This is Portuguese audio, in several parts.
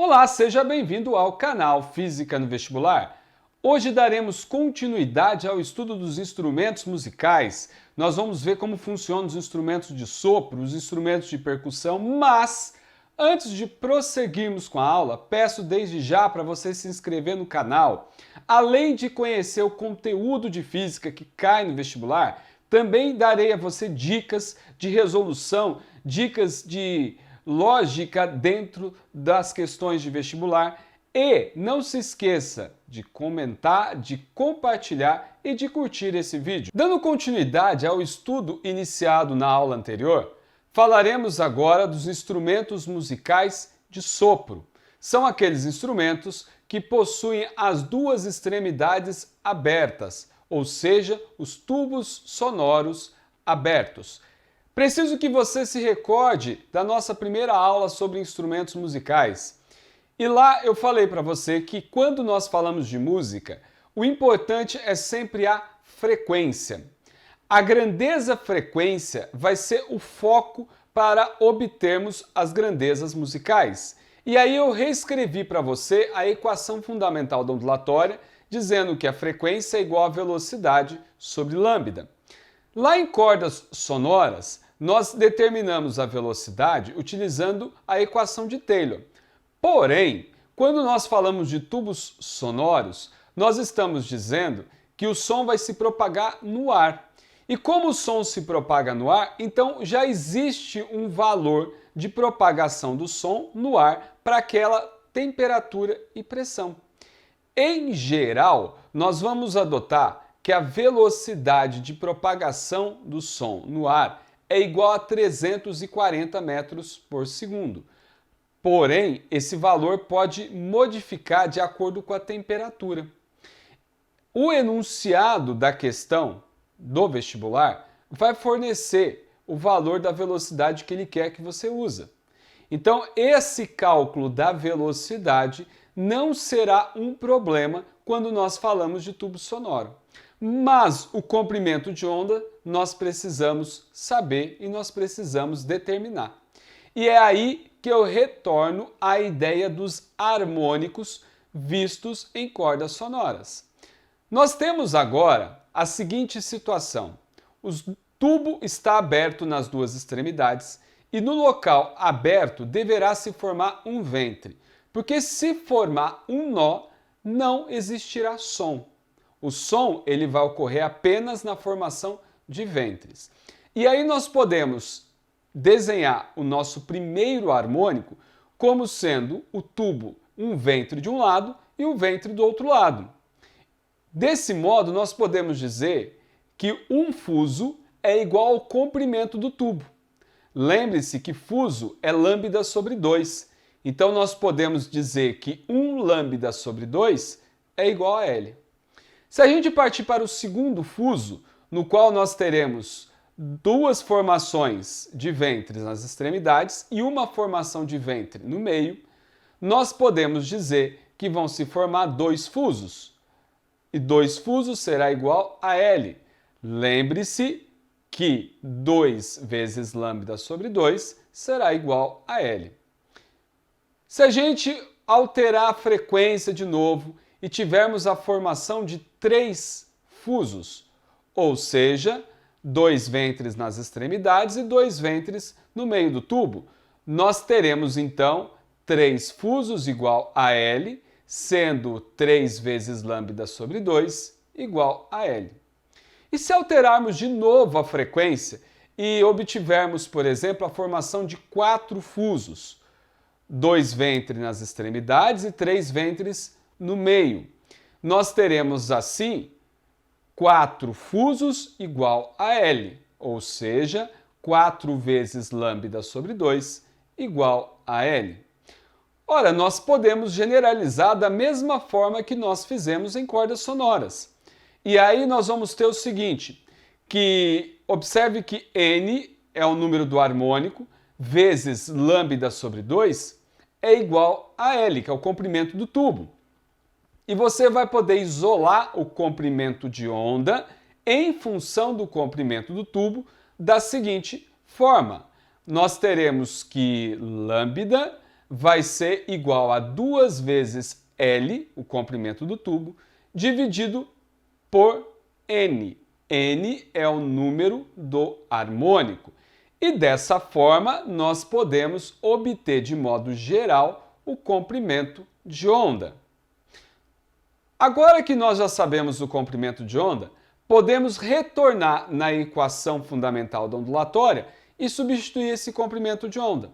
Olá, seja bem-vindo ao canal Física no Vestibular. Hoje daremos continuidade ao estudo dos instrumentos musicais. Nós vamos ver como funcionam os instrumentos de sopro, os instrumentos de percussão, mas antes de prosseguirmos com a aula, peço desde já para você se inscrever no canal. Além de conhecer o conteúdo de física que cai no vestibular, também darei a você dicas de resolução, dicas de lógica dentro das questões de vestibular. E não se esqueça de comentar, de compartilhar e de curtir esse vídeo. Dando continuidade ao estudo iniciado na aula anterior, falaremos agora dos instrumentos musicais de sopro. São aqueles instrumentos que possuem as duas extremidades abertas, ou seja, os tubos sonoros abertos. Preciso que você se recorde da nossa primeira aula sobre instrumentos musicais. E lá eu falei para você que quando nós falamos de música, o importante é sempre a frequência. A grandeza frequência vai ser o foco para obtermos as grandezas musicais. E aí eu reescrevi para você a equação fundamental da ondulatória, dizendo que a frequência é igual à velocidade sobre lambda. Lá em cordas sonoras, nós determinamos a velocidade utilizando a equação de Taylor. Porém, quando nós falamos de tubos sonoros, nós estamos dizendo que o som vai se propagar no ar. E como o som se propaga no ar, então já existe um valor de propagação do som no ar para aquela temperatura e pressão. Em geral, nós vamos adotar que a velocidade de propagação do som no ar é igual a 340 metros por segundo. Porém, esse valor pode modificar de acordo com a temperatura. O enunciado da questão do vestibular vai fornecer o valor da velocidade que ele quer que você use. Então, esse cálculo da velocidade não será um problema quando nós falamos de tubo sonoro. Mas o comprimento de onda nós precisamos saber e nós precisamos determinar. E é aí que eu retorno à ideia dos harmônicos vistos em cordas sonoras. Nós temos agora a seguinte situação. O tubo está aberto nas duas extremidades e no local aberto deverá se formar um ventre, porque se formar um nó, não existirá som. O som ele vai ocorrer apenas na formação de ventres. E aí nós podemos desenhar o nosso primeiro harmônico como sendo o tubo um ventre de um lado e o ventre do outro lado. Desse modo, nós podemos dizer que um fuso é igual ao comprimento do tubo. Lembre-se que fuso é lambda sobre 2. Então, nós podemos dizer que 1 lambda sobre 2 é igual a L. Se a gente partir para o segundo fuso, no qual nós teremos duas formações de ventres nas extremidades e uma formação de ventre no meio, nós podemos dizer que vão se formar dois fusos. E 2 fusos será igual a L. Lembre-se que 2 vezes lambda sobre 2 será igual a L. Se a gente alterar a frequência de novo e tivermos a formação de 3 fusos, ou seja, 2 ventres nas extremidades e 2 ventres no meio do tubo, nós teremos então 3 fusos igual a L, sendo 3 vezes lambda sobre 2 igual a L. E se alterarmos de novo a frequência e obtivermos, por exemplo, a formação de 4 fusos, 2 ventres nas extremidades e 3 ventres no meio, nós teremos assim 4 fusos igual a L, ou seja, 4 vezes lambda sobre 2 igual a L. Ora, nós podemos generalizar da mesma forma que nós fizemos em cordas sonoras. E aí nós vamos ter o seguinte, que observe que N é o número do harmônico, vezes lambda sobre 2 é igual a L, que é o comprimento do tubo. E você vai poder isolar o comprimento de onda em função do comprimento do tubo da seguinte forma. Nós teremos que lambda vai ser igual a 2 vezes L, o comprimento do tubo, dividido por N. N é o número do harmônico. E dessa forma, nós podemos obter de modo geral o comprimento de onda. Agora que nós já sabemos o comprimento de onda, podemos retornar na equação fundamental da ondulatória e substituir esse comprimento de onda.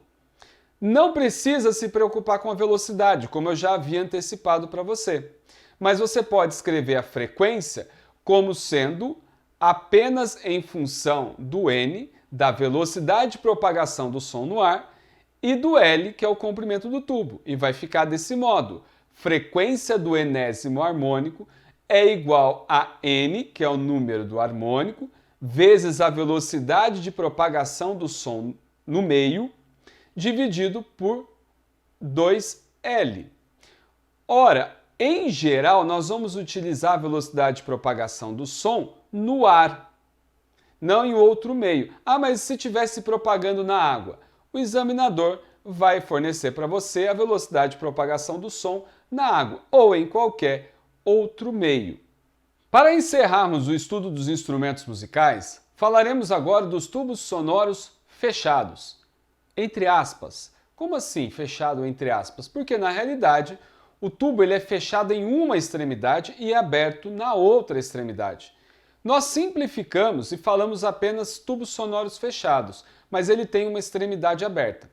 Não precisa se preocupar com a velocidade, como eu já havia antecipado para você. Mas você pode escrever a frequência como sendo apenas em função do n, da velocidade de propagação do som no ar, e do L, que é o comprimento do tubo. E vai ficar desse modo. Frequência do enésimo harmônico é igual a n, que é o número do harmônico, vezes a velocidade de propagação do som no meio, dividido por 2L. Ora, em geral, nós vamos utilizar a velocidade de propagação do som no ar, não em outro meio. Ah, mas se estivesse propagando na água? O examinador vai fornecer para você a velocidade de propagação do som na água ou em qualquer outro meio. Para encerrarmos o estudo dos instrumentos musicais, falaremos agora dos tubos sonoros fechados. Entre aspas. Como assim fechado entre aspas? Porque na realidade o tubo ele é fechado em uma extremidade e é aberto na outra extremidade. Nós simplificamos e falamos apenas tubos sonoros fechados, mas ele tem uma extremidade aberta.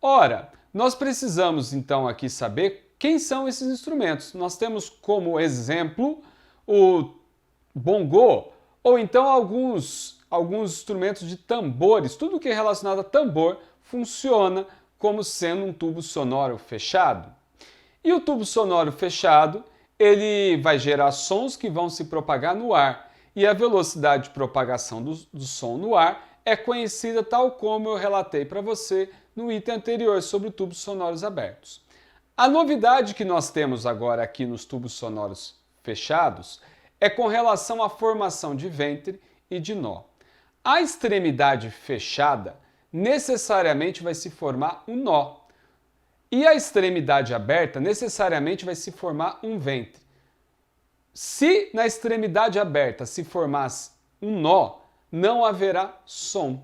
Ora, nós precisamos então aqui saber quem são esses instrumentos. Nós temos como exemplo o bongô ou então alguns instrumentos de tambores. Tudo que é relacionado a tambor funciona como sendo um tubo sonoro fechado. E o tubo sonoro fechado, ele vai gerar sons que vão se propagar no ar. E a velocidade de propagação do som no ar é conhecida tal como eu relatei para você no item anterior sobre tubos sonoros abertos. A novidade que nós temos agora aqui nos tubos sonoros fechados é com relação à formação de ventre e de nó. A extremidade fechada necessariamente vai se formar um nó. E a extremidade aberta necessariamente vai se formar um ventre. Se na extremidade aberta se formasse um nó, não haverá som.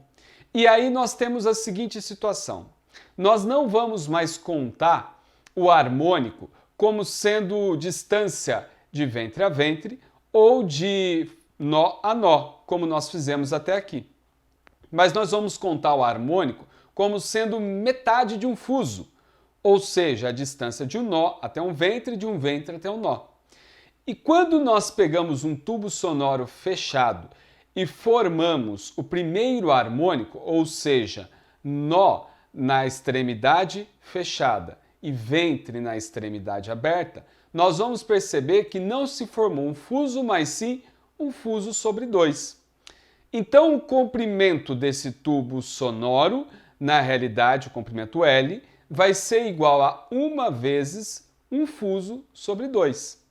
E aí nós temos a seguinte situação. Nós não vamos mais contar o harmônico como sendo distância de ventre a ventre ou de nó a nó, como nós fizemos até aqui. Mas nós vamos contar o harmônico como sendo metade de um fuso, ou seja, a distância de um nó até um ventre e de um ventre até um nó. E quando nós pegamos um tubo sonoro fechado e formamos o primeiro harmônico, ou seja, nó na extremidade fechada e ventre na extremidade aberta, nós vamos perceber que não se formou um fuso, mas sim um fuso sobre dois. Então, o comprimento desse tubo sonoro, na realidade, o comprimento L, vai ser igual a 1 vezes um fuso sobre 2.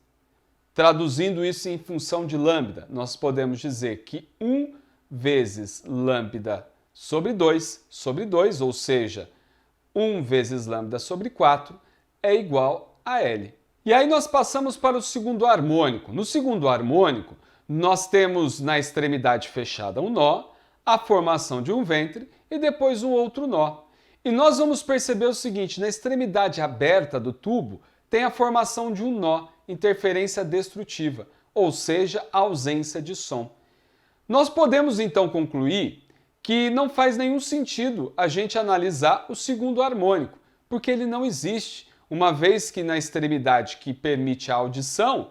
Traduzindo isso em função de lambda, nós podemos dizer que 1 vezes lambda sobre 2, ou seja, 1 vezes lambda sobre 4, é igual a L. E aí nós passamos para o segundo harmônico. No segundo harmônico, nós temos na extremidade fechada um nó, a formação de um ventre e depois um outro nó. E nós vamos perceber o seguinte, na extremidade aberta do tubo tem a formação de um nó, interferência destrutiva, ou seja, ausência de som. Nós podemos então concluir que não faz nenhum sentido a gente analisar o segundo harmônico, porque ele não existe, uma vez que na extremidade que permite a audição,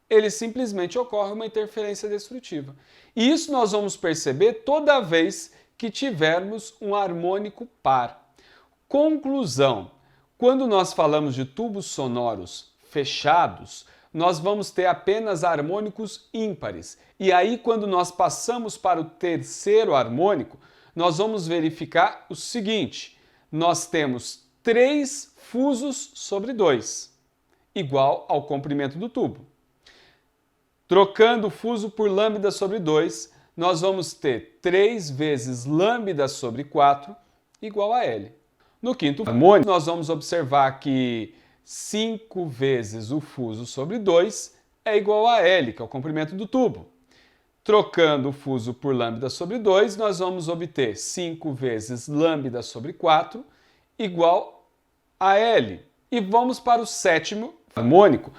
ele simplesmente ocorre uma interferência destrutiva. E isso nós vamos perceber toda vez que tivermos um harmônico par. Conclusão: quando nós falamos de tubos sonoros fechados, nós vamos ter apenas harmônicos ímpares. E aí, quando nós passamos para o terceiro harmônico, nós vamos verificar o seguinte: nós temos 3 fusos sobre 2, igual ao comprimento do tubo. Trocando o fuso por lambda sobre 2, nós vamos ter 3 vezes lambda sobre 4 igual a L. No quinto harmônico, nós vamos observar que 5 vezes o fuso sobre 2 é igual a L, que é o comprimento do tubo. Trocando o fuso por lambda sobre 2, nós vamos obter 5 vezes lambda sobre 4 igual a L. E vamos para o sétimo harmônico.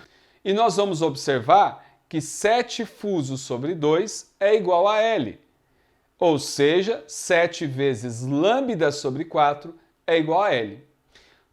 E nós vamos observar que 7 fusos sobre 2 é igual a L. Ou seja, 7 vezes lambda sobre 4 é igual a L.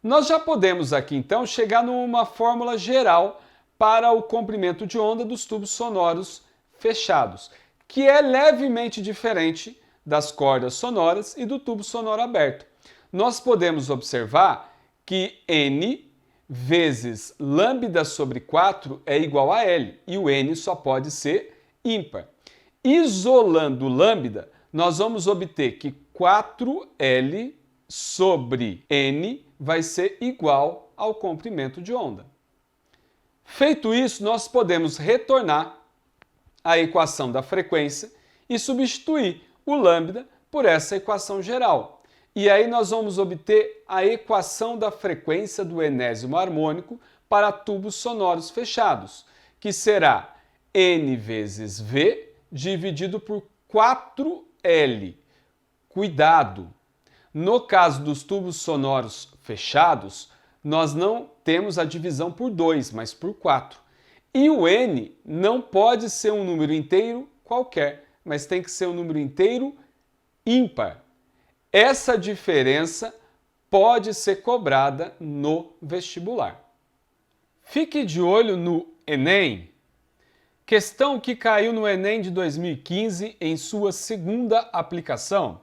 Nós já podemos aqui então chegar numa fórmula geral para o comprimento de onda dos tubos sonoros fechados, que é levemente diferente das cordas sonoras e do tubo sonoro aberto. Nós podemos observar que N vezes lambda sobre 4 é igual a L, e o N só pode ser ímpar. Isolando lambda, nós vamos obter que 4L sobre N vai ser igual ao comprimento de onda. Feito isso, nós podemos retornar a equação da frequência e substituir o lambda por essa equação geral. E aí nós vamos obter a equação da frequência do enésimo harmônico para tubos sonoros fechados, que será N vezes V dividido por 4L. Cuidado! No caso dos tubos sonoros fechados, nós não temos a divisão por 2, mas por 4. E o N não pode ser um número inteiro qualquer, mas tem que ser um número inteiro ímpar. Essa diferença pode ser cobrada no vestibular. Fique de olho no Enem. Questão que caiu no Enem de 2015 em sua segunda aplicação.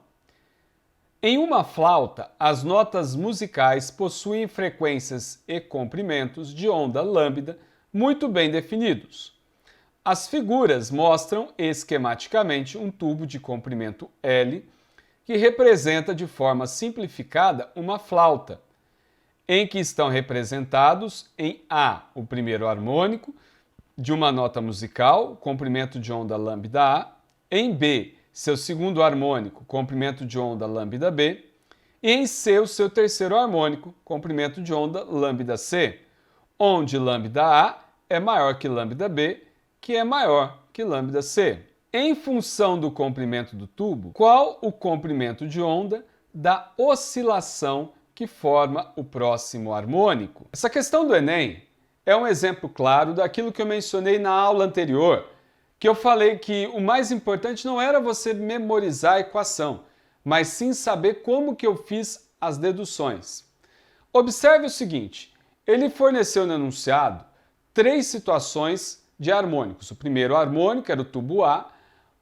Em uma flauta, as notas musicais possuem frequências e comprimentos de onda lambda muito bem definidos. As figuras mostram esquematicamente um tubo de comprimento L que representa de forma simplificada uma flauta, em que estão representados em A, o primeiro harmônico de uma nota musical, comprimento de onda lambda A, em B, seu segundo harmônico, comprimento de onda lambda B, e em C, o seu terceiro harmônico, comprimento de onda lambda C, onde lambda A é maior que lambda B, que é maior que lambda C. Em função do comprimento do tubo, qual o comprimento de onda da oscilação que forma o próximo harmônico? Essa questão do Enem é um exemplo claro daquilo que eu mencionei na aula anterior, que eu falei que o mais importante não era você memorizar a equação, mas sim saber como que eu fiz as deduções. Observe o seguinte, ele forneceu no enunciado 3 situações de harmônicos. O primeiro harmônico era o tubo A,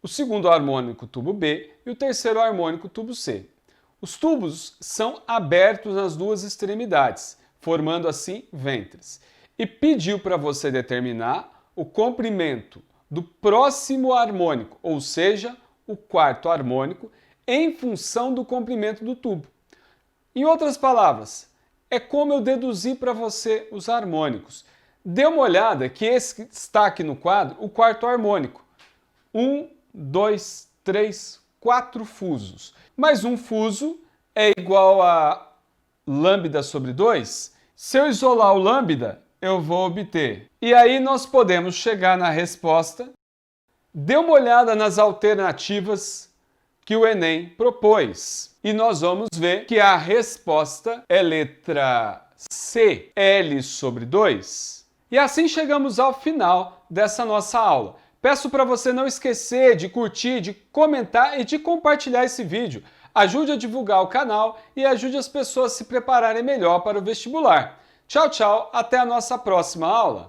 o segundo harmônico, tubo B, e o terceiro harmônico, tubo C. Os tubos são abertos nas duas extremidades, formando assim ventres. E pediu para você determinar o comprimento do próximo harmônico, ou seja, o quarto harmônico, em função do comprimento do tubo. Em outras palavras, é como eu deduzi para você os harmônicos. Dê uma olhada que esse que está aqui no quadro, o quarto harmônico. 1, 2, 3, 4 fusos. Mas um fuso é igual a lambda sobre 2. Se eu isolar o lambda, eu vou obter. E aí nós podemos chegar na resposta. Dê uma olhada nas alternativas que o Enem propôs. E nós vamos ver que a resposta é letra C, L sobre 2. E assim chegamos ao final dessa nossa aula. Peço para você não esquecer de curtir, de comentar e de compartilhar esse vídeo. Ajude a divulgar o canal e ajude as pessoas a se prepararem melhor para o vestibular. Tchau, tchau, até a nossa próxima aula!